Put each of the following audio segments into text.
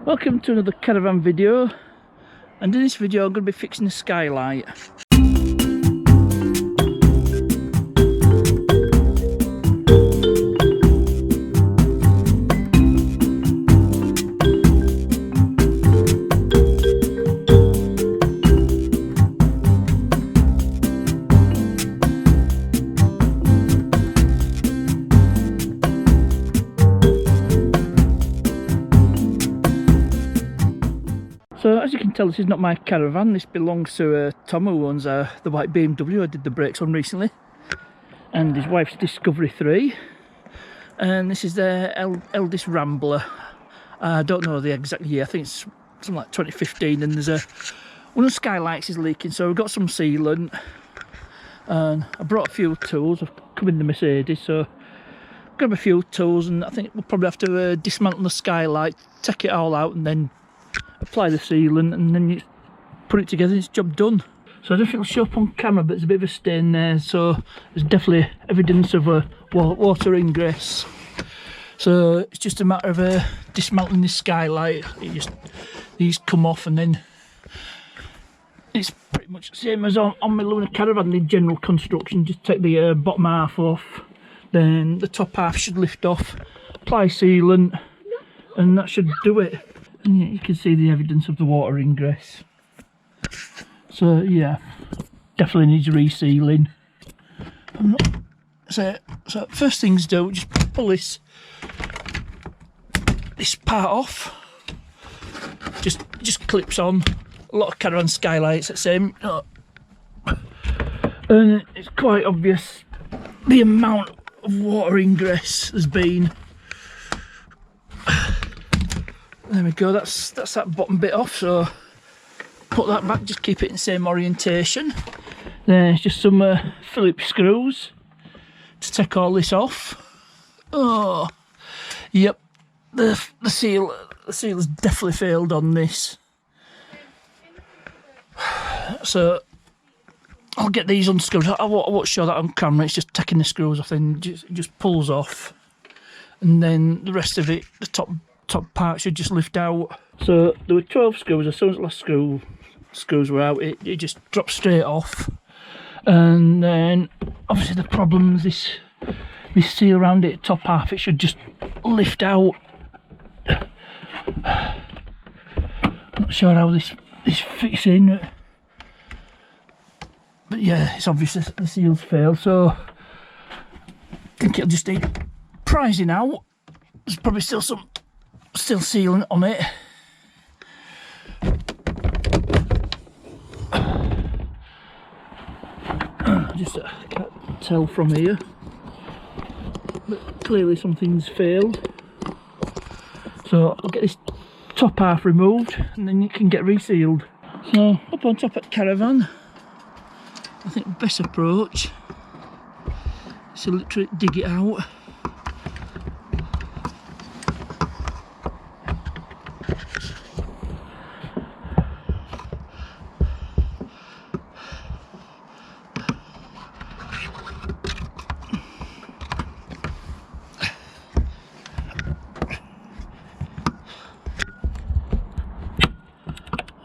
Welcome to another Caravan video, and in this video I'm going to be fixing the skylight. So as you can tell, this is not my Caravan. This belongs to Tom, who owns the white BMW I did the brakes on recently, and his wife's Discovery 3, and this is their Elddis Rambler. I don't know the exact year, I think it's something like 2015, and there's one of the skylights is leaking, so we've got some sealant, and I brought a few tools. I've come in the Mercedes, so grab a few tools, and I think we'll probably have to dismantle the skylight, take it all out, and then apply the sealant, and then you put it together and it's job done. So I don't think it'll show up on camera, but there's a bit of a stain there, so there's definitely evidence of a water ingress. So it's just a matter of dismantling this skylight. These come off, and then it's pretty much the same as on my Luna Caravan, the general construction. Just take the bottom half off, then the top half should lift off, apply sealant, and that should do it. And yeah, you can see the evidence of the water ingress. So yeah, definitely needs resealing. So first things do, just pull this part off. Just clips on. A lot of Caravan skylights the same. And it's quite obvious the amount of water ingress there's been. There we go, that's that bottom bit off, so put that back, just keep it in the same orientation. There's just some Phillips screws to take all this off. Oh, yep, the seal has definitely failed on this. So I'll get these unscrewed. I won't show that on camera, it's just taking the screws off, then it just pulls off. And then the rest of it, the top part should just lift out. So there were 12 screws. As soon as the last screws were out, it just dropped straight off. And then obviously the problem is this seal around it, top half, it should just lift out. I'm not sure how this fits in, but yeah, it's obvious the seal's failed, so I think it'll just need prising out. There's probably still sealant on it. I can't tell from here, but clearly something's failed. So I'll get this top half removed, and then you can get resealed. So up on top at Caravan, I think the best approach is to literally dig it out.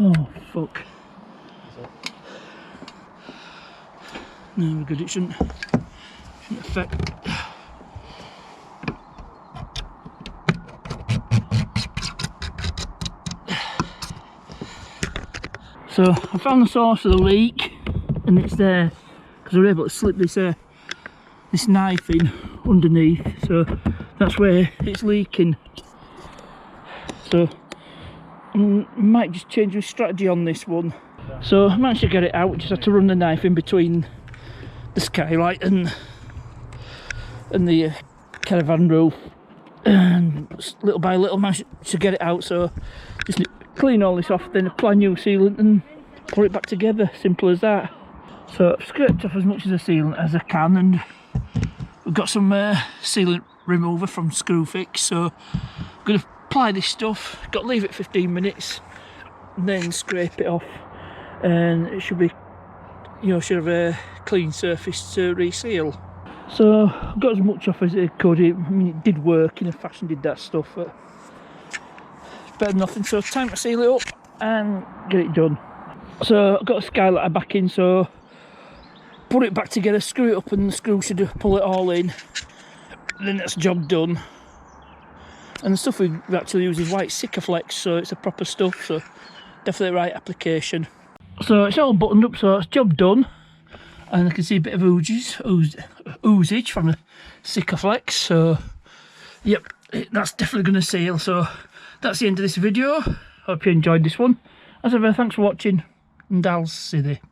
Oh fuck. No, we're good, it shouldn't affect. So I found the source of the leak, and it's there because we were able to slip this knife in underneath, so that's where it's leaking. So I might just change my strategy on this one. So I managed to get it out, just had to run the knife in between the skylight and the Caravan roof, and little by little managed to get it out. So just clean all this off, then apply new sealant and put it back together, simple as that. So I've scraped off as much of the sealant as I can, and we've got some sealant remover from Screwfix, so I'm going to apply this stuff, got to leave it 15 minutes, and then scrape it off, and it should be, should have a clean surface to reseal. So I've got as much off as it could. I mean, it did work in a fashion, did that stuff. better than nothing. So time to seal it up and get it done. So I've got a skylight back in, so put it back together, screw it up, and the screw should pull it all in. Then that's job done. And the stuff we actually use is white Sikaflex, so it's a proper stuff, so definitely the right application. So it's all buttoned up, so it's job done. And I can see a bit of oozage from the Sikaflex, so yep, that's definitely going to seal. So that's the end of this video. Hope you enjoyed this one. As ever, thanks for watching, and I'll see you.